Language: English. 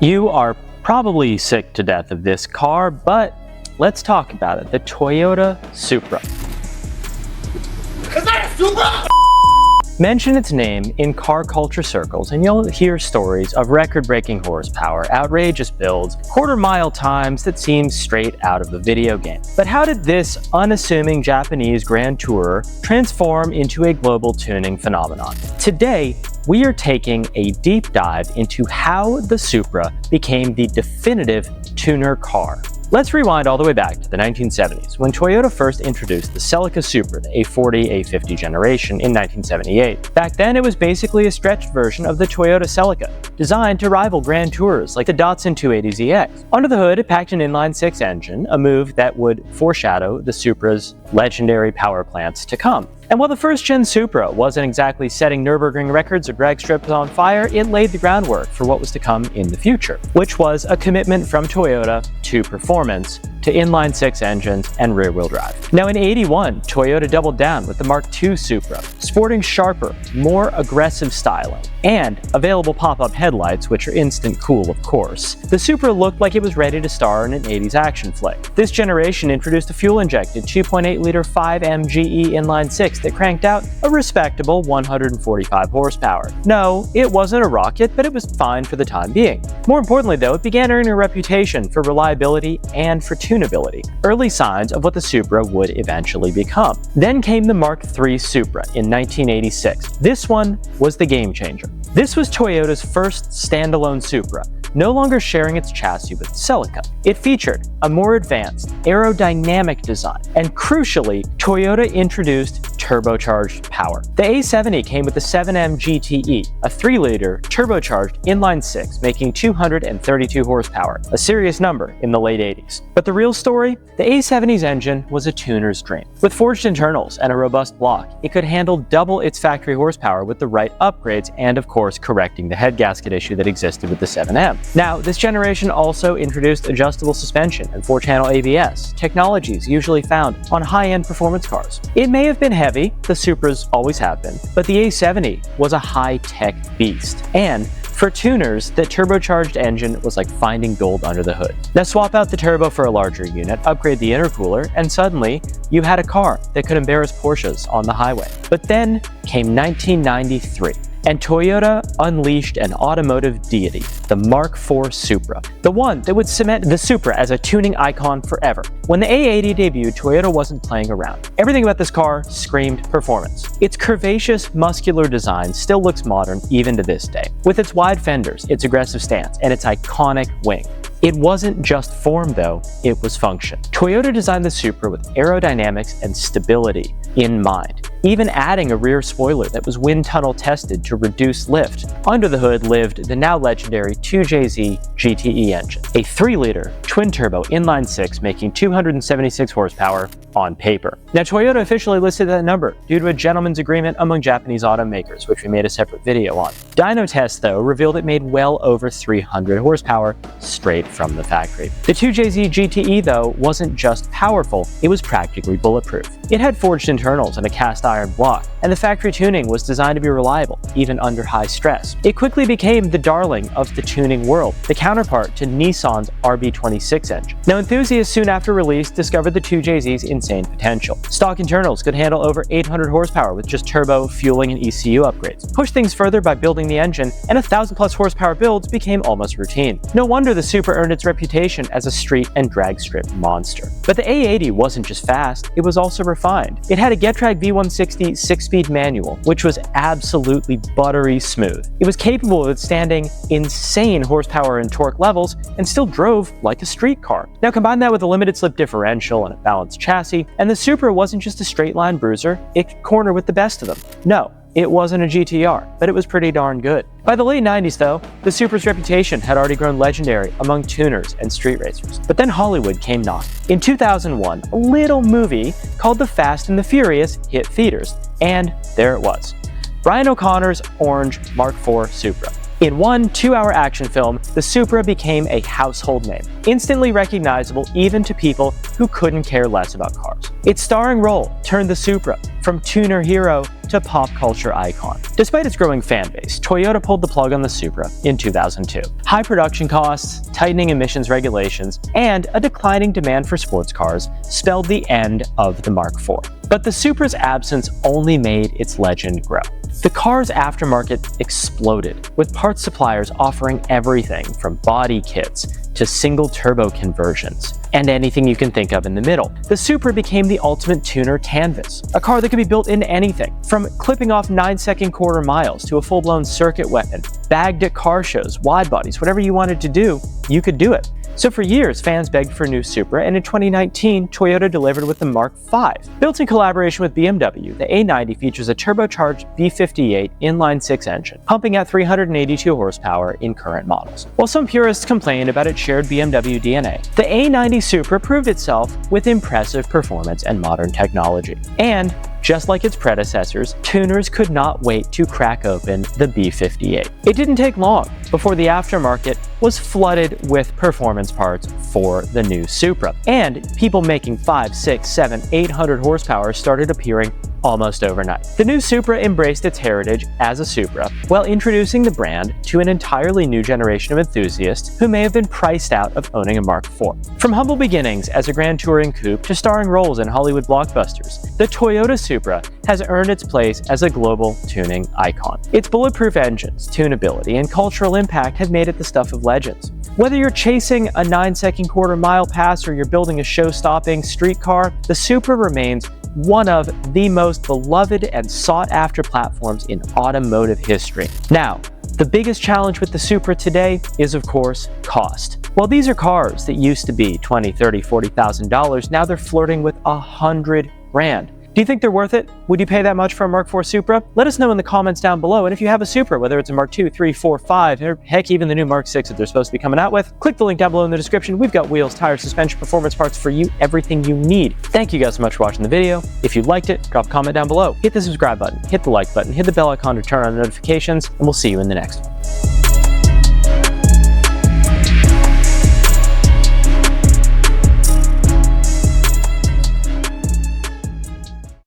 You are probably sick to death of this car, but let's talk about it. The Toyota Supra. Is that a Supra? Mention its name in car culture circles and you'll hear stories of record-breaking horsepower, outrageous builds, quarter-mile times that seem straight out of a video game. But how did this unassuming Japanese Grand Tourer transform into a global tuning phenomenon? Today, we are taking a deep dive into how the Supra became the definitive tuner car. Let's rewind all the way back to the 1970s, when Toyota first introduced the Celica Supra, the A40, A50 generation, in 1978. Back then, it was basically a stretched version of the Toyota Celica, designed to rival Grand Tourers like the Datsun 280ZX. Under the hood, it packed an inline-six engine, a move that would foreshadow the Supra's legendary power plants to come. And while the first-gen Supra wasn't exactly setting Nürburgring records or drag strips on fire, it laid the groundwork for what was to come in the future, which was a commitment from Toyota to performance, to inline-six engines and rear-wheel drive. Now in '81, Toyota doubled down with the Mark II Supra, sporting sharper, more aggressive styling, and available pop-up headlights, which are instant cool of course. The Supra looked like it was ready to star in an '80s action flick. This generation introduced a fuel-injected 2.8-liter 5 MKII inline-six that cranked out a respectable 145 horsepower. No, it wasn't a rocket, but it was fine for the time being. More importantly though, it began earning a reputation for reliability and for tunability, early signs of what the Supra would eventually become. Then came the Mark III Supra in 1986. This one was the game changer. This was Toyota's first standalone Supra, no longer sharing its chassis with Celica. It featured a more advanced aerodynamic design, and crucially, Toyota introduced turbocharged power. The A70 came with the 7M GTE, a 3-liter turbocharged inline-six, making 232 horsepower, a serious number in the late 80s. But the real story? The A70's engine was a tuner's dream. With forged internals and a robust block, it could handle double its factory horsepower with the right upgrades and, of course, correcting the head gasket issue that existed with the 7M. Now, this generation also introduced adjustable suspension and 4-channel ABS, technologies usually found on high-end performance cars. It may have been heavy, the Supras always have been, but the A70 was a high-tech beast. And for tuners, the turbocharged engine was like finding gold under the hood. Now swap out the turbo for a larger unit, upgrade the intercooler, and suddenly you had a car that could embarrass Porsches on the highway. But then came 1993. And Toyota unleashed an automotive deity, the Mark IV Supra, the one that would cement the Supra as a tuning icon forever. When the A80 debuted, Toyota wasn't playing around. Everything about this car screamed performance. Its curvaceous, muscular design still looks modern even to this day, with its wide fenders, its aggressive stance, and its iconic wing. It wasn't just form though, it was function. Toyota designed the Supra with aerodynamics and stability in mind, even adding a rear spoiler that was wind tunnel tested to reduce lift. Under the hood lived the now legendary 2JZ GTE engine, a 3-liter twin-turbo inline-six making 276 horsepower on paper. Now Toyota officially listed that number due to a gentleman's agreement among Japanese automakers, which we made a separate video on. Dyno tests though revealed it made well over 300 horsepower straight from the factory. The 2JZ GTE though wasn't just powerful, it was practically bulletproof. It had forged internals and a cast iron block, and the factory tuning was designed to be reliable, even under high stress. It quickly became the darling of the tuning world, the counterpart to Nissan's RB26 engine. Now enthusiasts soon after release discovered the 2JZ's insane potential. Stock internals could handle over 800 horsepower with just turbo, fueling, and ECU upgrades. Push things further by building the engine, and 1,000+ horsepower builds became almost routine. No wonder the Supra earned its reputation as a street and drag strip monster. But the A80 wasn't just fast, it was also refined. It had a Getrag V160 6-speed manual, which was absolutely buttery smooth. It was capable of withstanding insane horsepower and torque levels and still drove like a street car. Now combine that with a limited slip differential and a balanced chassis, and the Supra wasn't just a straight line bruiser, it could corner with the best of them. No, it wasn't a GTR, but it was pretty darn good. By the late 90s though, the Supra's reputation had already grown legendary among tuners and street racers. But then Hollywood came knocking. In 2001, a little movie called The Fast and the Furious hit theaters, and there it was. Brian O'Connor's orange Mark IV Supra. In one 2-hour action film, the Supra became a household name, instantly recognizable even to people who couldn't care less about cars. Its starring role turned the Supra from tuner hero to pop culture icon. Despite its growing fan base, Toyota pulled the plug on the Supra in 2002. High production costs, tightening emissions regulations, and a declining demand for sports cars spelled the end of the Mark IV. But the Supra's absence only made its legend grow. The car's aftermarket exploded, with parts suppliers offering everything from body kits to single turbo conversions, and anything you can think of in the middle. The Supra became the ultimate tuner canvas, a car that could be built into anything, from clipping off 9-second quarter miles to a full-blown circuit weapon, bagged at car shows, wide bodies, whatever you wanted to do, you could do it. So for years, fans begged for a new Supra, and in 2019, Toyota delivered with the Mark V. Built in collaboration with BMW, the A90 features a turbocharged V58 inline-six engine, pumping out 382 horsepower in current models. While some purists complained about its shared BMW DNA, the A90 Supra proved itself with impressive performance and modern technology. And just like its predecessors, tuners could not wait to crack open the B58. It didn't take long before the aftermarket was flooded with performance parts for the new Supra, and people making 5, 6, 7, 800 horsepower started appearing almost overnight. The new Supra embraced its heritage as a Supra while introducing the brand to an entirely new generation of enthusiasts who may have been priced out of owning a Mark IV. From humble beginnings as a grand touring coupe to starring roles in Hollywood blockbusters, the Toyota Supra has earned its place as a global tuning icon. Its bulletproof engines, tunability, and cultural impact have made it the stuff of legends. Whether you're chasing a 9-second quarter mile pass or you're building a show-stopping street car, the Supra remains one of the most beloved and sought-after platforms in automotive history. Now, the biggest challenge with the Supra today is, of course, cost. While these are cars that used to be $20,000, $30,000, $40,000, now they're flirting with $100 grand. Do you think they're worth it? Would you pay that much for a Mark IV Supra? Let us know in the comments down below, and if you have a Supra, whether it's a Mark II, III, IV, V, or heck, even the new Mark VI that they're supposed to be coming out with, click the link down below in the description. We've got wheels, tires, suspension, performance parts for you, everything you need. Thank you guys so much for watching the video. If you liked it, drop a comment down below, hit the subscribe button, hit the like button, hit the bell icon to turn on notifications, and we'll see you in the next one.